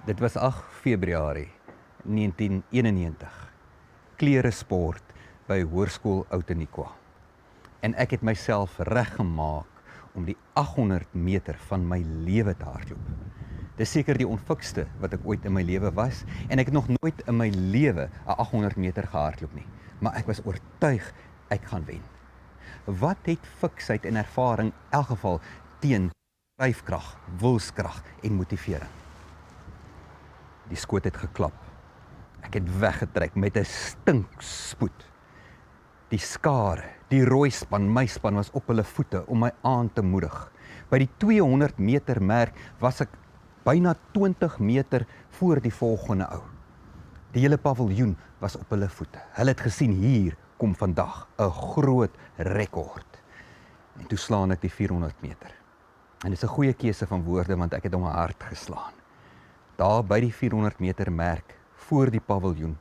Dit was 8 Februarie 1991. Kleresport by Hoërskool Oud-Eniqua. En ek het myself reggemaak om die 800 meter van my lewe te hardloop. Dis seker die onfikste wat ek ooit in my lewe was en ek het nog nooit in my lewe 'n 800 meter gehardloop nie. Maar ek was oortuig ek gaan wen. Wat het fiksheid en ervaring in elk geval teen dryfkrag, wilskrag en motivering? Die skoot het geklap. Ek het weggetrek met 'n stinkspoed. Die skare, die rooi span, my span was op hulle voete om my aan te moedig. By die 200 meter merk was ek byna 20 meter voor die volgende ou. Die hele paviljoen was op hulle voete. Hulle het gesien hier kom vandag 'n groot rekord. En toe slaan ek die 400 meter. En dit is 'n goeie keuse van woorde want ek het hom hard geslaan. Daar by die 400 meter merk, voor die paviljoen,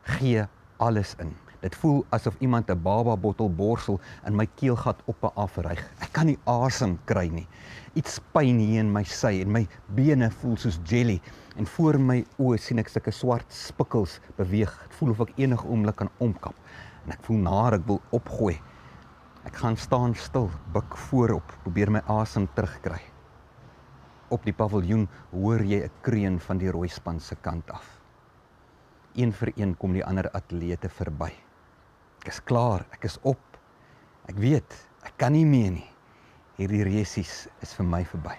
gee alles in. Dit voel asof iemand 'n baba bottel borsel in my keelgat op en af ryg. Ek kan nie asem kry nie. Iets pyn hier in my sy en my bene voel soos jelly. En voor my oë sien ek sulke swart spikkels beweeg. Dit voel of ek enige oomblik kan omkap. En ek voel naar, ek wil opgooi. Ek gaan staan stil, buik voorop, probeer my asem terugkry. Op die paviljoen hoor jy 'n kreun van die rooi span se kant af. Een vir een kom die ander atlete verby. Ek is klaar, ek is op. Ek weet, ek kan nie meer nie. Hierdie resies is vir my verby.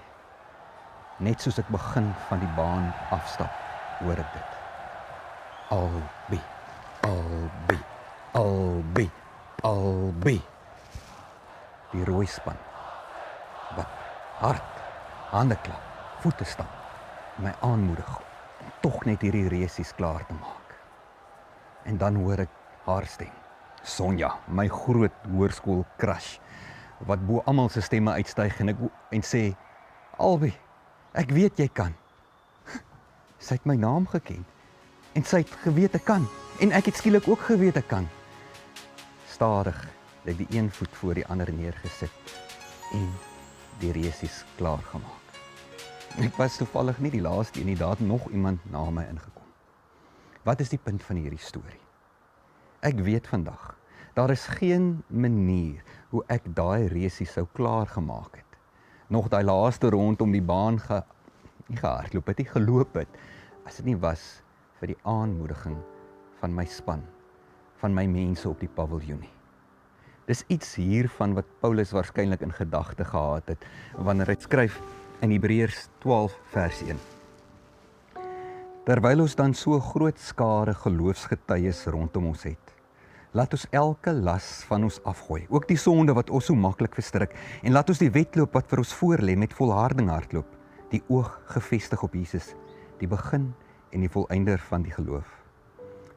Net soos ek begin van die baan afstap, hoor ek dit. Albei, albei, albei, albei. Die rooi span, wat hard, hande klap, voete stamp, my aanmoedig om tog net hierdie resies klaar te maak. En dan hoor ek haar stem, Sonja, my groot hoërskool crush, wat bo almal se stemme uitstyg en sê, Albei, ek weet jy kan. Sy het my naam geken en sy het geweet ek kan en ek het skielik ook geweet ek kan. Stadig het ek die een voet voor die ander neergesit en die resies klaar gemaak. Ek was toevallig nie die laaste en daar het nog iemand na my ingekom. Wat is die punt van hierdie storie? Ek weet vandag, daar is geen manier hoe ek daai resies sou klaar gemaak het. Nog daai laaste rond om die baan nie gehardloop het, nie geloop het, as dit nie was vir die aanmoediging van my span, van my mense op die paviljoen nie. Dis iets hiervan wat Paulus waarskynlik in gedagte gehad het, wanneer hy skryf in Hebreërs 12 vers 1. Terwyl ons dan so groot skare geloofsgetuies rondom ons het, laat ons elke las van ons afgooi, ook die sonde wat ons so maklik verstrik, en laat ons die wedloop wat vir ons voorlê met volharding hardloop, die oog gefestig op Jesus, die begin en die volëinder van die geloof.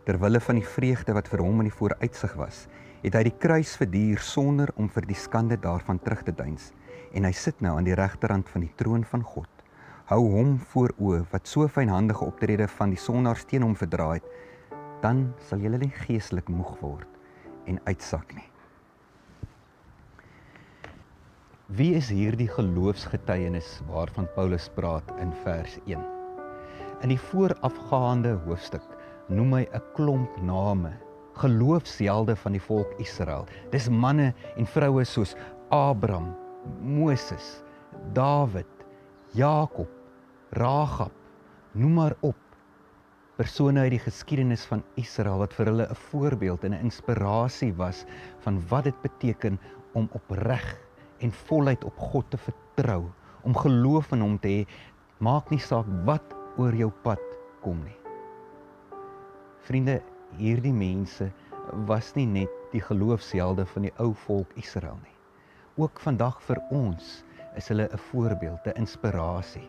Terwille van die vreugde wat vir hom in die vooruitsig was, het hy die kruis verduur sonder om vir die skande daarvan terug te deins, en hy sit nou aan die regterhand van die troon van God. Hou hom voor oë wat so fynhandige optrede van die sondaars teen hom verdraai het, dan sal julle nie geestelik moeg word en uitsak nie. Wie is hierdie geloofsgetuienis waarvan Paulus praat in vers 1? In die voorafgaande hoofstuk noem hy 'n klomp name, geloofshelde van die volk Israel. Dis manne en vroue soos Abraham, Moses, Dawid, Jakob, Rahab, noem maar op. Persone uit die geskiedenis van Israel wat vir hulle 'n voorbeeld en 'n inspirasie was van wat dit beteken om opreg en voluit op God te vertrou, om geloof in hom te hê, maak nie saak wat oor jou pad kom nie. Vriende, hierdie mense was nie net die geloofshelde van die ou volk Israel nie. Ook vandag vir ons is hulle 'n voorbeeld, 'n inspirasie.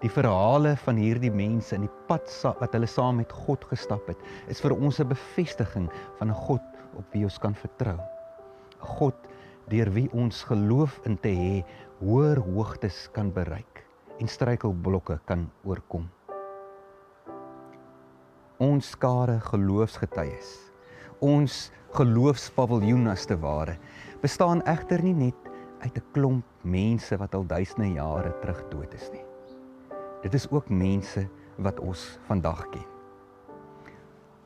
Die verhale van hierdie mense en die pad wat hulle saam met God gestap het, is vir ons 'n bevestiging van 'n God op wie ons kan vertrou. 'n God deur wie ons geloof in te hê, hoër hoogtes kan bereik en struikelblokke kan oorkom. Ons skare geloofsgetuies, ons geloofspaviljoen as te ware, bestaan egter nie net uit 'n klomp mense wat al duisende jare terug dood is nie. Dit is ook mense wat ons vandag ken.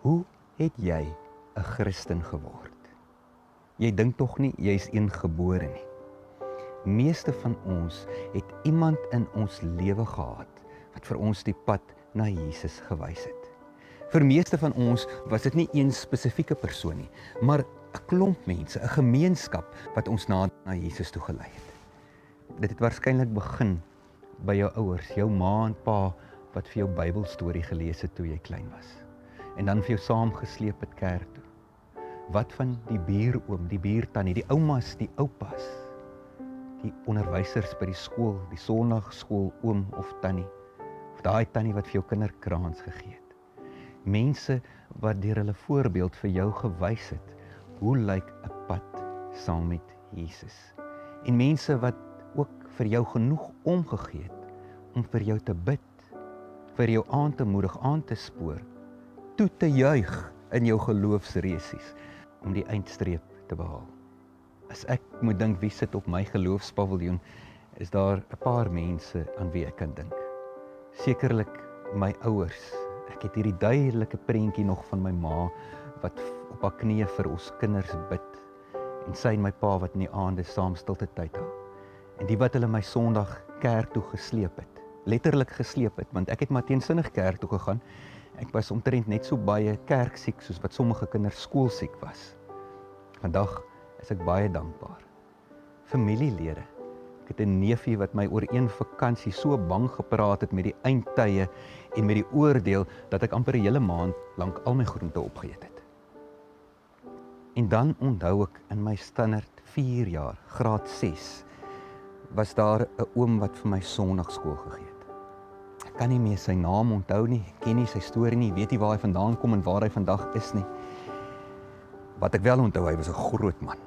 Hoe het jy 'n Christen geword? Jy dink tog nie jy is een gebore nie. Meeste van ons het iemand in ons lewe gehad wat vir ons die pad na Jesus gewys het. Vir meeste van ons was dit nie een spesifieke persoon nie, maar 'n klomp mense, 'n gemeenskap wat ons na Jesus toe gelei het. Dit het waarskynlik begin by jou ouers, jou ma en pa wat vir jou Bybelstorie gelees het toe jy klein was. En dan vir jou saamgesleep het kerk toe. Wat van die buuroom, die buurtannie, die oumas, die oupas, die onderwysers by die skool, die sondagskool oom of tannie, of daai tannie wat vir jou kinderkraans gegee het. Mense wat deur hulle voorbeeld vir jou gewys het, hoe lyk 'n pad saam met Jesus. En mense wat ook vir jou genoeg omgegee het om vir jou te bid, vir jou aan te moedig, aan te spoor, toe te juig in jou geloofsresies om die eindstreep te behaal. As ek moet dink wie sit op my geloofspaviljoen, is daar 'n paar mense aan wie ek kan dink. Sekerlik my ouers. Ek het hierdie duidelike prentjie nog van my ma wat op haar knieë vir ons kinders bid, en sy en my pa wat in die aande saam stilte tyd hou. En die wat hulle my Sondag kerk toe gesleep het, letterlik gesleep het, want ek het maar teensinnig kerk toe gegaan. Ek was omtrent net so baie kerksiek soos wat sommige kinders skoolsiek was. Vandag is ek baie dankbaar. Familielede. Ek het 'n neefie wat my oor een vakansie so bang gepraat het met die eindtye en met die oordeel dat ek amper 'n hele maand lank al my groente opgeëet het. En dan onthou ek in my standaard 4 jaar, graad 6, was daar 'n oom wat vir my sondagskool gegee het. Ek kan nie meer sy naam onthou nie, ek ken nie sy storie nie, weet nie waar hy vandaan kom en waar hy vandag is nie. Wat ek wel onthou, hy was 'n groot man.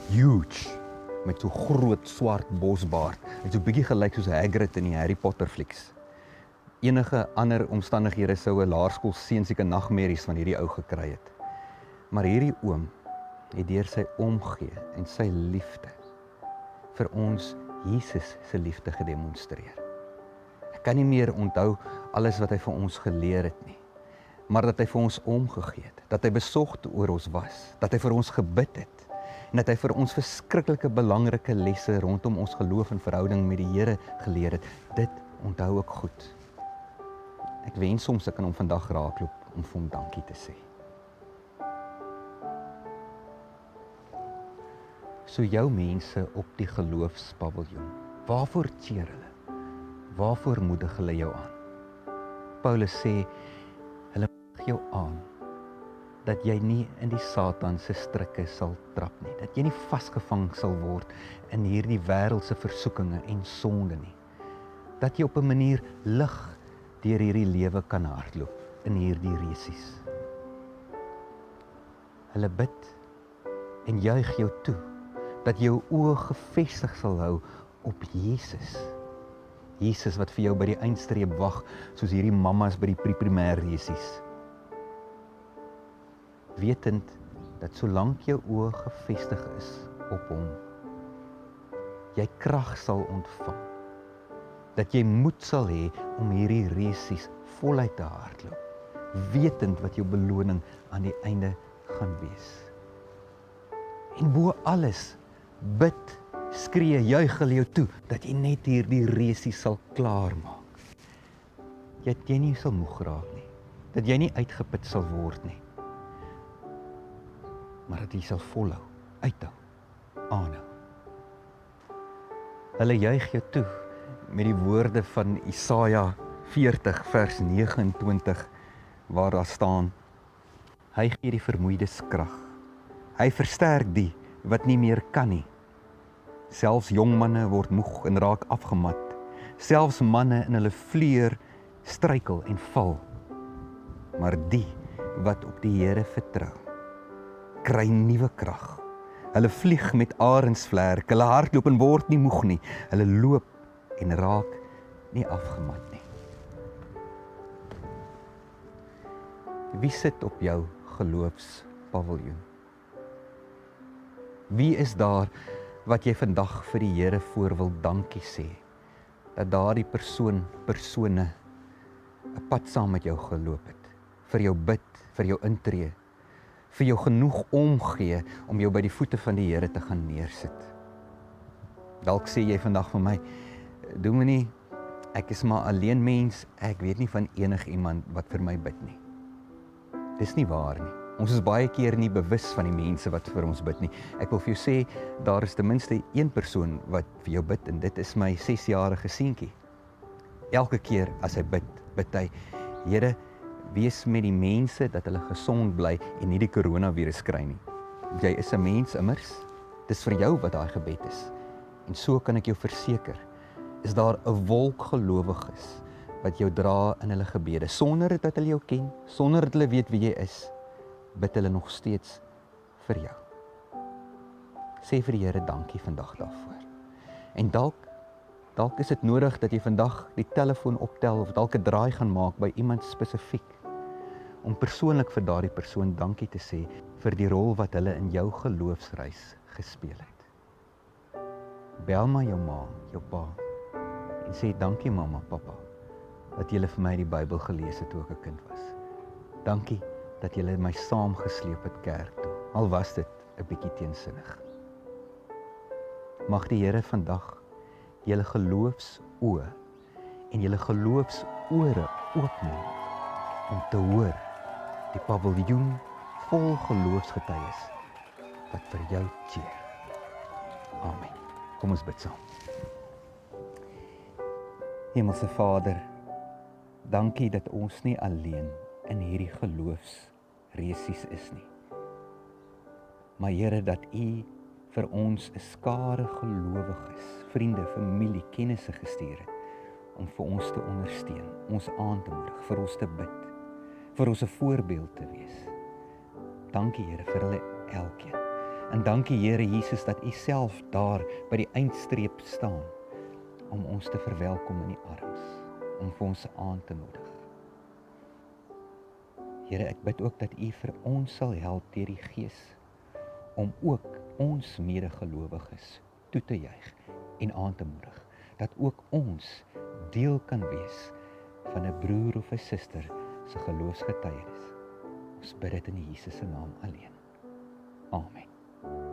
Huge, met so groot swart bosbaard. Hy het so bietjie gelyk soos Hagrid in die Harry Potter flieks. Enige ander omstandighede sou 'n laerskoolseun seker nagmerries van hierdie ou gekry het. Maar hierdie oom het deur sy omgee en sy liefde vir ons Jesus se liefde gedemonstreer. Ek kan nie meer onthou alles wat hy vir ons geleer het nie, maar dat hy vir ons omgegee het, dat hy besorgd oor ons was, dat hy vir ons gebid het, en dat hy vir ons verskriklike belangrike lesse rondom ons geloof en verhouding met die Here geleer het. Dit onthou ek goed. Ek wens soms ek kan hom vandag raakloop om vir hom dankie te sê. So jou mense op die geloofspaviljoen, waarvoor cheer hulle? Waarvoor moedig hulle jou aan? Paulus sê, hulle moedig jou aan, dat jy nie in die Satan se strikke sal trap nie, dat jy nie vasgevang sal word in hierdie wêreldse versoekinge en sonde nie, dat jy op 'n manier lig deur hierdie lewe kan hardloop in hierdie resies. Hulle bid en juig jou toe, dat jou oë gefestig sal hou op Jesus. Jesus wat vir jou by die eindstreep wag, soos hierdie mammas by die pre-primêr resies. Wetend dat solank jou oë gefestig is op hom, jy krag sal ontvang, dat jy moed sal hê om hierdie resies voluit te hardloop, wetend wat jou beloning aan die einde gaan wees. En bo alles, bid, skree, juig hulle jou toe, dat jy net hierdie resies sal klaarmaak. Dat jy nie sal moeg raak nie, dat jy nie uitgeput sal word nie, maar dat jy sal volhou, uithou, aanhou. Hulle juig jou toe met die woorde van Jesaja 40 vers 29 waar daar staan: Hy gee die vermoeides krag. Hy versterk die wat nie meer kan nie. Selfs jong manne word moeg en raak afgemat. Selfs manne in hulle vleuer struikel en val. Maar die wat op die Here vertrou, kry nuwe krag. Hulle vlieg met arensvlerk, hulle hardloop en word nie moeg nie. Hulle loop en raak nie afgemat nie. Wie sit op jou geloofspaviljoen? Wie is daar wat jy vandag vir die Here voor wil dankie sê? Dat daardie persone 'n pad saam met jou geloop het, vir jou bid, vir jou intree, vir jou genoeg omgee om jou by die voete van die Here te gaan neersit. Dalk sê jy vandag vir my, Dominee, ek is maar alleen mens, ek weet nie van enigiemand wat vir my bid nie. Dis nie waar nie. Ons is baie keer nie bewus van die mense wat vir ons bid nie. Ek wil vir jou sê, daar is ten minste een persoon wat vir jou bid en dit is my 6-jarige seentjie. Elke keer as hy bid, bid hy, Here, wees met die mense dat hulle gesond bly en nie die coronavirus kry nie. Jy is 'n mens immers. Dis vir jou wat daai gebed is. En so kan ek jou verseker, is daar 'n wolk gelowiges wat jou dra in hulle gebede, sonder dat hulle jou ken, sonder dat hulle weet wie jy is, bid hulle nog steeds vir jou. Sê vir die Here dankie vandag daarvoor. En dalk is dit nodig dat jy vandag die telefoon optel of dalk 'n draai gaan maak by iemand spesifiek, om persoonlik vir daardie persoon dankie te sê vir die rol wat hulle in jou geloofsreis gespeel het. Bel maar jou ma, jou pa, en sê dankie mamma, pappa, dat julle vir my die Bybel gelees het toe ek 'n kind was. Dankie dat julle my saamgesleep het kerk toe, al was dit 'n bietjie teensinnig. Mag die Here vandag julle geloofsoë en julle geloofsore oopmaak om te hoor die paviljoen vol geloofsgetuies wat vir jou cheer. Amen. Kom ons bid saam. Hemelse Vader, dankie dat ons nie alleen in hierdie geloofsresies is nie. Maar Here, dat U vir ons 'n skare gelowiges, vriende, familie, kennisse gestuur het om vir ons te ondersteun, ons aan te moedig, vir ons te bid, vir ons 'n voorbeeld te wees. Dankie Here vir hulle elkeen. En dankie Here Jesus dat U self daar by die eindstreep staan om ons te verwelkom in die arms, om vir ons aan te moedig. Here, ek bid ook dat U vir ons sal help deur die Gees om ook ons medegelowiges toe te juig en aan te moedig, dat ook ons deel kan wees van 'n broer of 'n suster se geloofsgetuienis. Ons bid dit in Jesus se naam alleen. Amen.